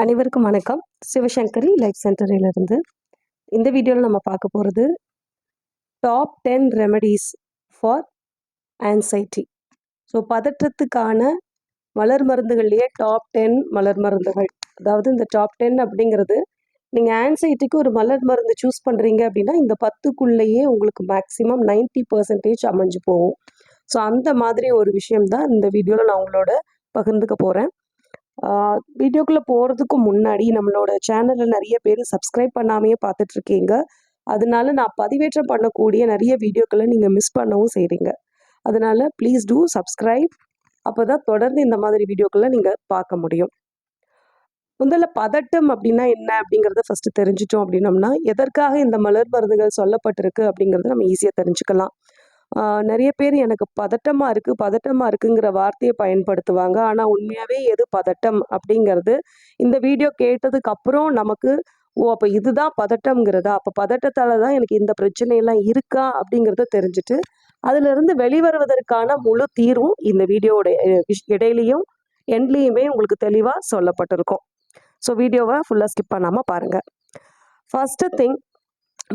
அனைவருக்கும் வணக்கம். சிவசங்கரி லைஃப் சென்டரிலிருந்து இந்த வீடியோவில் நம்ம பார்க்க போகிறது top 10 remedies for anxiety. So பதற்றத்துக்கான மலர் மருந்துகள்லேயே டாப் 10 மலர் மருந்துகள். அதாவது இந்த டாப் 10 அப்படிங்கிறது நீங்கள் ஆன்சைட்டிக்கு ஒரு மலர் மருந்து சூஸ் பண்ணுறீங்க அப்படின்னா இந்த 10க்குள்ளேயே உங்களுக்கு மேக்ஸிமம் 90% அமைஞ்சு போகும். ஸோ அந்த மாதிரி ஒரு விஷயம்தான் இந்த வீடியோவில் நான் உங்களோட பகிர்ந்துக்க போகிறேன். வீடியோக்குள்ளே போகிறதுக்கு முன்னாடி நம்மளோட சேனலில் நிறைய பேர் சப்ஸ்கிரைப் பண்ணாமையே பார்த்துட்ருக்கீங்க. அதனால நான் பதிவேற்றம் பண்ணக்கூடிய நிறைய வீடியோக்களை நீங்கள் மிஸ் பண்ணவும் செய்கிறீங்க. அதனால் ப்ளீஸ் டூ சப்ஸ்கிரைப். அப்போ தான் தொடர்ந்து இந்த மாதிரி வீடியோக்களை நீங்கள் பார்க்க முடியும். முதல்ல பதட்டம் அப்படின்னா என்ன அப்படிங்கிறத ஃபஸ்ட்டு தெரிஞ்சிட்டோம் அப்படின்னோம்னா எதற்காக இந்த மலர் மருந்துகள் சொல்லப்பட்டிருக்கு அப்படிங்கிறத நம்ம ஈஸியாக தெரிஞ்சுக்கலாம். நிறைய பேர் எனக்கு பதட்டமாக இருக்குங்கிற வார்த்தையை பயன்படுத்துவாங்க. ஆனால் உண்மையாகவே எது பதட்டம் அப்படிங்கிறது இந்த வீடியோ கேட்டதுக்கு அப்புறம் நமக்கு அப்போ இதுதான் பதட்டம்ங்கிறதா, அப்போ பதட்டத்தால் தான் எனக்கு இந்த பிரச்சனையெல்லாம் இருக்கா அப்படிங்கிறத தெரிஞ்சுட்டு அதிலிருந்து வெளிவருவதற்கான முழு தீர்வும் இந்த வீடியோவோட இடையிலையும் எண்ட்லேயுமே உங்களுக்கு தெளிவாக சொல்லப்பட்டிருக்கும். ஸோ வீடியோவை ஃபுல்லாக ஸ்கிப் பண்ணாமல் பாருங்கள். ஃபர்ஸ்ட் திங்,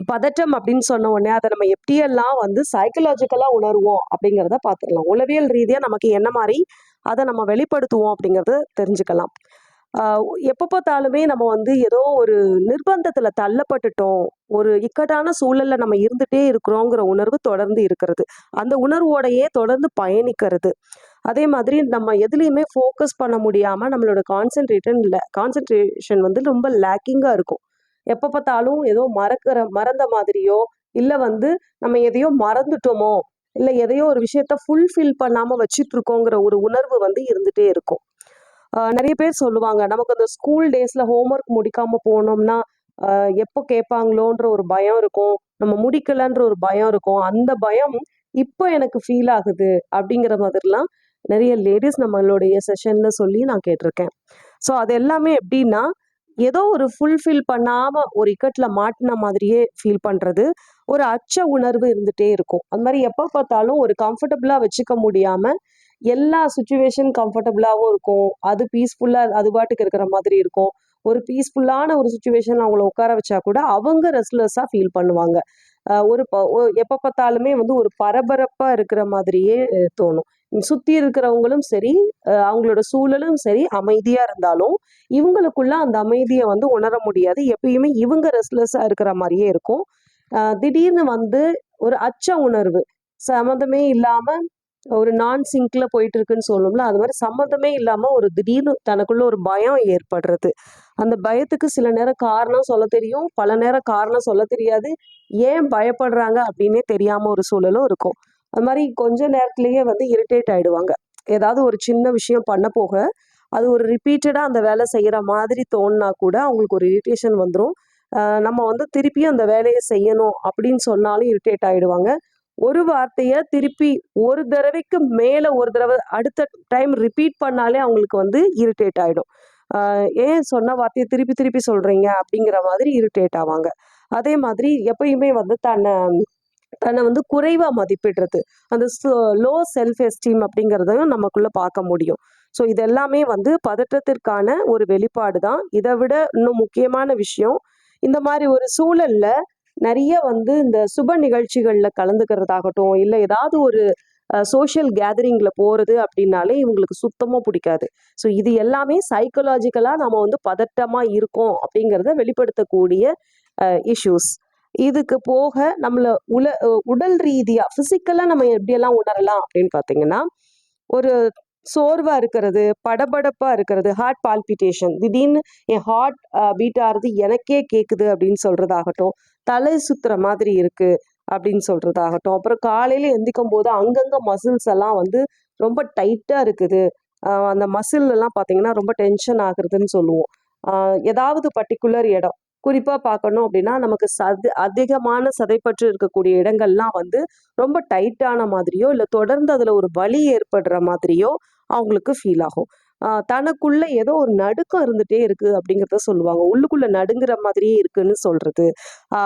பதட்டம் அப்படின்னு சொன்ன உடனே அதை நம்ம எப்படியெல்லாம் சைக்கலாஜிக்கலாக உணர்வோம் அப்படிங்கிறத பார்த்துக்கலாம். உளவியல் ரீதியாக நமக்கு என்ன மாதிரி அதை நம்ம வெளிப்படுத்துவோம் அப்படிங்கிறத தெரிஞ்சுக்கலாம். எப்போ பார்த்தாலுமே நம்ம ஏதோ ஒரு நிர்பந்தத்தில் தள்ளப்பட்டுட்டோம், ஒரு இக்கட்டான சூழலில் நம்ம இருந்துகிட்டே இருக்கிறோங்கிற உணர்வு தொடர்ந்து இருக்கிறது, அந்த உணர்வோடையே தொடர்ந்து பயணிக்கிறது. அதே மாதிரி நம்ம எதுலேயுமே ஃபோக்கஸ் பண்ண முடியாமல் நம்மளோட கான்சென்ட்ரேஷன் ரொம்ப லேக்கிங்காக இருக்கும். எப்போ பார்த்தாலும் ஏதோ மறந்த மாதிரியோ இல்லை நம்ம எதையோ மறந்துட்டோமோ இல்லை எதையோ ஒரு விஷயத்த ஃபுல்ஃபில் பண்ணாமல் வச்சிட்டு இருக்கோங்கிற ஒரு உணர்வு இருந்துகிட்டே இருக்கும். நிறைய பேர் சொல்லுவாங்க, நமக்கு அந்த ஸ்கூல் டேஸில் ஹோம்ஒர்க் முடிக்காமல் போனோம்னா எப்போ கேட்பாங்களோன்ற ஒரு பயம் இருக்கும், நம்ம முடிக்கலன்ற ஒரு பயம் இருக்கும். அந்த பயம் இப்போ எனக்கு ஃபீல் ஆகுது அப்படிங்கிற மாதிரிலாம் நிறைய லேடிஸ் நம்மளுடைய செஷனில் சொல்லி நான் கேட்டிருக்கேன். ஸோ அது எல்லாமே எப்படின்னா ஏதோ ஒரு ஃபுல்ஃபில் பண்ணாமல் ஒரு இக்கட்டில் மாட்டின மாதிரியே ஃபீல் பண்ணுறது, ஒரு அச்ச உணர்வு இருந்துகிட்டே இருக்கும். அது மாதிரி எப்போ பார்த்தாலும் ஒரு கம்ஃபர்டபுளாக வச்சுக்க முடியாமல் எல்லா சுச்சுவேஷன் கம்ஃபர்டபுளாகவும் இருக்கும், அது பீஸ்ஃபுல்லாக அது பாட்டுக்கு இருக்கிற மாதிரி இருக்கும். ஒரு பீஸ்ஃபுல்லான ஒரு சுச்சுவேஷன் அவங்கள உட்கார வச்சா கூட அவங்க ரெஸ்ட்லெஸ்ஸாக ஃபீல் பண்ணுவாங்க. எப்போ பார்த்தாலுமே ஒரு பரபரப்பாக இருக்கிற மாதிரியே தோணும். சுற்றி இருக்கிறவங்களும் சரி, அவங்களோட சூழலும் சரி அமைதியாக இருந்தாலும் இவங்களுக்குள்ள அந்த அமைதியை உணர முடியாது. எப்பயுமே இவங்க ரெஸ்ட்லெஸ்ஸாக இருக்கிற மாதிரியே இருக்கும். திடீர்னு ஒரு அச்ச உணர்வு சம்மந்தமே இல்லாமல் ஒரு நான் சிங்க்ல போயிட்டு இருக்குன்னு சொல்லும்ல, அது மாதிரி சம்மந்தமே இல்லாமல் ஒரு திடீர்னு தனக்குள்ள ஒரு பயம் ஏற்படுறது. அந்த பயத்துக்கு சில நேரம் காரணம் சொல்ல தெரியும், பல நேரம் காரணம் சொல்ல தெரியாது. ஏன் பயப்படுறாங்க அப்படின்னே தெரியாமல் ஒரு சூழலும் இருக்கும். அது மாதிரி கொஞ்ச நேரத்திலேயே இரிட்டேட் ஆகிடுவாங்க. ஏதாவது ஒரு சின்ன விஷயம் பண்ண போக அது ஒரு ரிப்பீட்டடாக அந்த வேலை செய்கிற மாதிரி தோணுனா கூட அவங்களுக்கு ஒரு இரிட்டேஷன் வந்துடும். நம்ம திருப்பியும் அந்த வேலையை செய்யணும் அப்படின்னு சொன்னாலும் இரிட்டேட் ஆகிடுவாங்க. ஒரு வார்த்தையை திருப்பி ஒரு தடவைக்கு மேலே ஒரு தடவை அடுத்த டைம் ரிப்பீட் பண்ணாலே அவங்களுக்கு இரிட்டேட் ஆகிடும். ஏன் சொன்ன வார்த்தையை திருப்பி திருப்பி சொல்கிறீங்க அப்படிங்கிற மாதிரி இரிட்டேட் ஆவாங்க. அதே மாதிரி எப்பயுமே தன்னை குறைவாக மதிப்பிடுறது, அந்த லோ செல்ஃப் எஸ்டீம் அப்படிங்கிறதையும் நமக்குள்ளே பார்க்க முடியும். ஸோ இதெல்லாமே பதற்றத்திற்கான ஒரு வெளிப்பாடு தான். இதை விட இன்னும் முக்கியமான விஷயம், இந்த மாதிரி ஒரு சூழலில் நிறைய இந்த சுப நிகழ்ச்சிகளில் கலந்துக்கிறதாகட்டும் இல்லை ஏதாவது ஒரு சோஷியல் கேதரிங்கில் போகிறது அப்படின்னாலே இவங்களுக்கு சுத்தமாக பிடிக்காது. ஸோ இது எல்லாமே சைக்கலாஜிக்கலாக நம்ம பதட்டமாக இருக்கோம் அப்படிங்கிறத வெளிப்படுத்தக்கூடிய இஷ்யூஸ். இதுக்கு போக நம்மளை உடல் ரீதியாக ஃபிசிக்கலாக நம்ம எப்படியெல்லாம் உணரலாம் அப்படின்னு பார்த்தீங்கன்னா, ஒரு சோர்வாக இருக்கிறது, படபடப்பாக இருக்கிறது, ஹார்ட் பால்பிட்டேஷன், திடீர்னு என் ஹார்ட் பீட் ஆகிறது எனக்கே கேட்குது அப்படின்னு சொல்கிறதாகட்டும், தலை சுற்றுற மாதிரி இருக்குது அப்படின்னு சொல்கிறதாகட்டும், அப்புறம் காலையில் எந்திக்கும் போது அங்கங்கே மசில்ஸ் எல்லாம் ரொம்ப டைட்டாக இருக்குது, அந்த மசில் எல்லாம் பார்த்தீங்கன்னா ரொம்ப டென்ஷன் ஆகுறதுன்னு சொல்லுவோம். ஏதாவது பர்டிகுலர் இடம் குறிப்பாக பார்க்கணும் அப்படின்னா நமக்கு அதிகமான சதைப்பற்று இருக்கக்கூடிய இடங்கள்லாம் ரொம்ப டைட்டான மாதிரியோ இல்லை தொடர்ந்து அதில் ஒரு வலி ஏற்படுற மாதிரியோ அவங்களுக்கு ஃபீல் ஆகும். தனக்குள்ள ஏதோ ஒரு நடுக்கம் இருந்துகிட்டே இருக்குது அப்படிங்கிறத சொல்லுவாங்க. உள்ளுக்குள்ளே நடுங்கிற மாதிரியே இருக்குன்னு சொல்கிறது.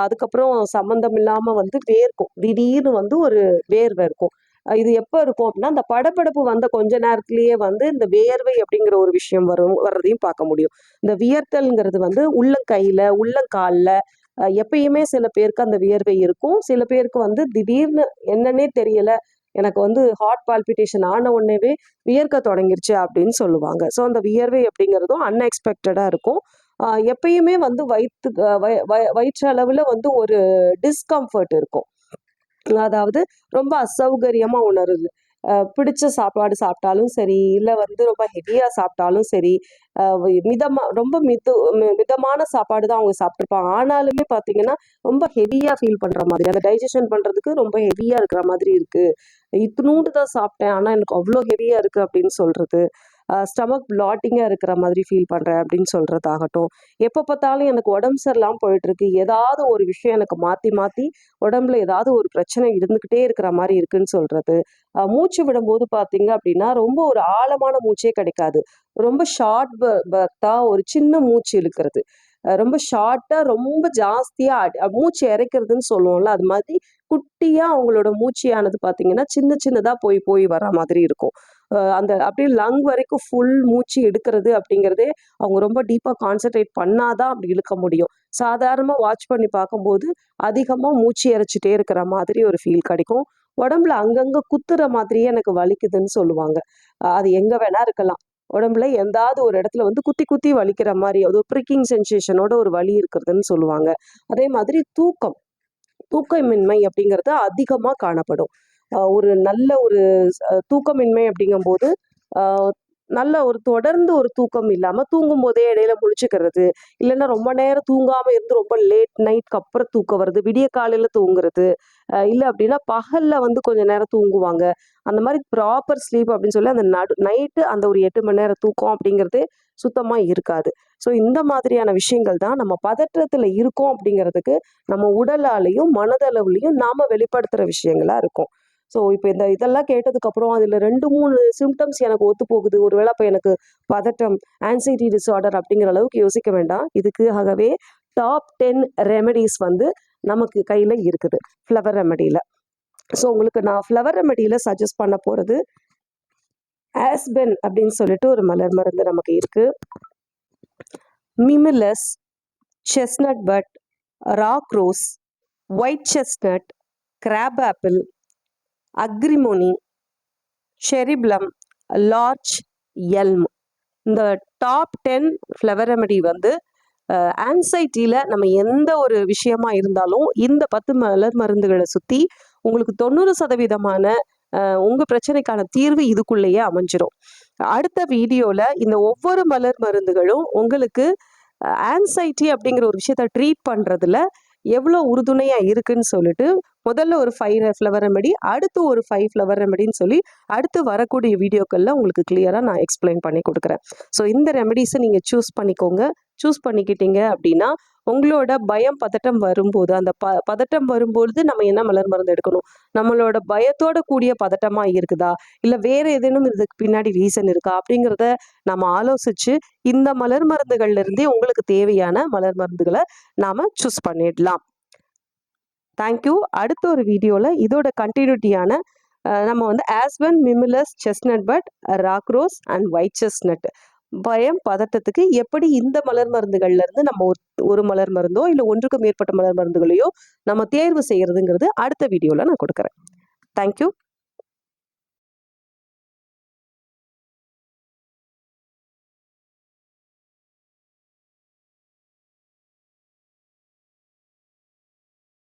அதுக்கப்புறம் சம்மந்தம் இல்லாமல் வேர்க்கும், திடீர்னு ஒரு வேர்வை இருக்கும். இது எப்போ இருக்கும் அப்படின்னா, அந்த படபடப்பு வந்த கொஞ்ச நேரத்திலேயே வந்து இந்த வேர்வை அப்படிங்கிற ஒரு விஷயம் வர்றதையும் பார்க்க முடியும். இந்த வியர்த்தல்ங்கிறது வந்து உள்ளங்கையில, உள்ளங்கால்ல எப்பயுமே சில பேருக்கு அந்த வியர்வை இருக்கும். சில பேருக்கு வந்து திடீர்னு என்னன்னே தெரியல. எனக்கு வந்து ஹார்ட் பால்பிட்டேஷன் ஆன உடனேவே வியர்க்க தொடங்கிருச்சு அப்படின்னு சொல்லுவாங்க. ஸோ அந்த வியர்வை அப்படிங்கிறதும் அன்எக்ஸ்பெக்டடா இருக்கும். எப்பயுமே வந்து வயிற்றளவுல வந்து ஒரு டிஸ்கம்ஃபர்ட் இருக்கும். அதாவது ரொம்ப அசௌகரியமா உணருது. பிடிச்ச சாப்பாடு சாப்பிட்டாலும் சரி, இல்ல வந்து ரொம்ப ஹெவியா சாப்பிட்டாலும் சரி, அ ரொம்ப மிதமான சாப்பாடு தான் அவங்க சாப்பிட்டுருப்பாங்க. ஆனாலுமே பார்த்தீங்கன்னா, ரொம்ப ஹெவியா ஃபீல் பண்ற மாதிரி, அத டைஜஷன் பண்றதுக்கு ரொம்ப ஹெவியா இருக்கிற மாதிரி இருக்கு. இத்துணூண்டு தான் சாப்பிட்டேன். ஆனா எனக்கு அவ்ளோ ஹெவியா இருக்கு அப்படின்னு சொல்றது. ஸ்டமக் பிளாட்டிங்கா இருக்கிற மாதிரி ஃபீல் பண்றேன் அப்படின்னு சொல்றதாகட்டும். எப்ப பார்த்தாலும் எனக்கு உடம்பு சரியில்லாம போயிட்டுருக்கு. ஏதாவது ஒரு விஷயம் எனக்கு மாத்தி மாத்தி உடம்புல ஏதாவது ஒரு பிரச்சனை இருந்துகிட்டே இருக்கிற மாரி இருக்குன்னு சொல்றது. மூச்சு விடும்போது பார்த்தீங்க அப்படின்னா, ரொம்ப ஒரு ஆழமான மூச்சே கிடைக்காது. ரொம்ப ஷார்ட் பர்த்தா ஒரு சின்ன மூச்சு இழுக்கிறது. ரொம்ப ஷார்ட்டா ரொம்ப ஜாஸ்தியா மூச்சு இரைக்கிறதுன்னு சொல்லுவோம்ல, அது மாதிரி குட்டியா அவங்களோட மூச்சியானது பார்த்தீங்கன்னா, சின்ன சின்னதா போய் போய் வர மாதிரி இருக்கும். அந்த அப்படியே லங் வரைக்கும் ஃபுல் மூச்சு எடுக்கிறது அப்படிங்கிறதே அவங்க ரொம்ப டீப்பா கான்சன்ட்ரேட் பண்ணாதான் அப்படி இழுக்க முடியும். சாதாரணமா வாட்ச் பண்ணி பார்க்கும்போது, அதிகமா மூச்சு இரைச்சுட்டே இருக்கிற மாதிரி ஒரு ஃபீல் கிடைக்கும். உடம்புல அங்கங்க குத்துற மாதிரியே எனக்கு வலிக்குதுன்னு சொல்லுவாங்க. அது எங்க வேணா இருக்கலாம். உடம்புல எந்தாவது ஒரு இடத்துல வந்து குத்தி குத்தி வலிக்கிற மாரி, அது ப்ரிக்கிங் சென்சேஷனோட ஒரு வலி இருக்கிறதுன்னு சொல்லுவாங்க. அதே மாதிரி தூக்கமின்மை அப்படிங்கிறது அதிகமா காணப்படும். ஒரு நல்ல ஒரு தூக்கமின்மை அப்படிங்கும்போது, அ நல்ல ஒரு தொடர்ந்து ஒரு தூக்கம் இல்லாம, தூங்கும்போதே இடையில முழிச்சுக்கிறது, இல்லன்னா ரொம்ப நேரம் தூங்காம இருந்து ரொம்ப லேட் நைட்க்கு அப்புறம் தூக்கம் வருது, விடிய காலையில தூங்குறது, இல்ல அப்படின்னா பகல்ல வந்து கொஞ்ச நேரம் தூங்குவாங்க. அந்த மாரி ப்ராப்பர் ஸ்லீப் அப்படின்னு சொல்லி அந்த நைட்டு அந்த ஒரு 8 மணி நேரம் தூக்கம் அப்படிங்கிறதே சுத்தமா இருக்காது. ஸோ இந்த மாதிரியான விஷயங்கள் தான் நம்ம பதற்றத்துல இருக்கோம் அப்படிங்கிறதுக்கு நம்ம உடலாலயும், மனதளவுலயும் நாம வெளிப்படுத்துற விஷயங்களா இருக்கும். ஸோ இப்ப இதெல்லாம் கேட்டதுக்கப்புறம் அதுல 2, 3 சிம்ப்டம்ஸ் எனக்கு ஒத்து போகுது. ஒருவேளை அப்ப எனக்கு பதட்டம், ஆங்சைட்டி டிஸார்டர் அப்படிங்கிற அளவுக்கு யோசிக்க வேண்டாம். இதுக்காகவே டாப் 10 ரெமெடிஸ் வந்து நமக்கு கையில இருக்குது. ஃப்ளவர் ரெமெடில. ஸோ உங்களுக்கு நான் ஃப்ளவர் ரெமெடில சஜெஸ்ட் பண்ண போறது, ஆஸ்பென் அப்படின்னு சொல்லிட்டு ஒரு மலர் மருந்து நமக்கு இருக்கு. Mimulus, chestnut bud, rock rose, white chestnut, crab apple, agrimony, cherry plum, larch, elm. இந்த டாப் 10 ஃப்ளவர் ரெமெடி வந்து ஆன்சைட்டியில் நம்ம எந்த ஒரு விஷயமா இருந்தாலும் இந்த 10 மலர் மருந்துகளை சுற்றி உங்களுக்கு 90% உங்கள் பிரச்சனைக்கான தீர்வு இதுக்குள்ளேயே அமைஞ்சிரும். அடுத்த வீடியோவில் இந்த ஒவ்வொரு மலர் மருந்துகளும் உங்களுக்கு ஆன்சைட்டி அப்படிங்கிற ஒரு விஷயத்த ட்ரீட் பண்ணுறதுல எவ்வளோ உறுதுணையாக இருக்குன்னு சொல்லிட்டு முதல்ல ஒரு 5 ஃப்ளவர் ரெமெடி, அடுத்து ஒரு 5 ஃப்ளவர் ரெமெடின்னு சொல்லி அடுத்து வரக்கூடிய வீடியோக்களில் உங்களுக்கு கிளியராக நான் எக்ஸ்பிளைன் பண்ணி கொடுக்குறேன். ஸோ இந்த ரெமெடிஸை நீங்கள் சூஸ் பண்ணிக்கோங்க. சூஸ் பண்ணிக்கிட்டீங்க அப்படின்னா உங்களோட பயம் பதட்டம் வரும்போது அந்த பதட்டம் வரும்பொழுது நம்ம என்ன மலர் மருந்து எடுக்கணும், நம்மளோட பயத்தோட கூடிய பதட்டமா இருக்குதா, இல்லை வேற ஏதேனும் இதுக்கு பின்னாடி ரீசன் இருக்கா அப்படிங்கிறத நம்ம ஆலோசிச்சு இந்த மலர் மருந்துகள்ல இருந்தே உங்களுக்கு தேவையான மலர் மருந்துகளை நாம சூஸ் பண்ணிடலாம். தேங்க்யூ. அடுத்த ஒரு வீடியோவில் இதோட கண்டினியூட்டியான நம்ம வந்து aspen, mimulus, chestnut bud, rock rose and white chestnut பயம் பதட்டத்துக்கு எப்படி இந்த மலர் மருந்துகள்ல இருந்து நம்ம ஒரு மலர் மருந்தோ இல்லை ஒன்றுக்கு மேற்பட்ட மலர் மருந்துகளையோ நம்ம தேர்வு செய்யறதுங்கிறது அடுத்த வீடியோவில் நான் கொடுக்குறேன். தேங்க்யூ.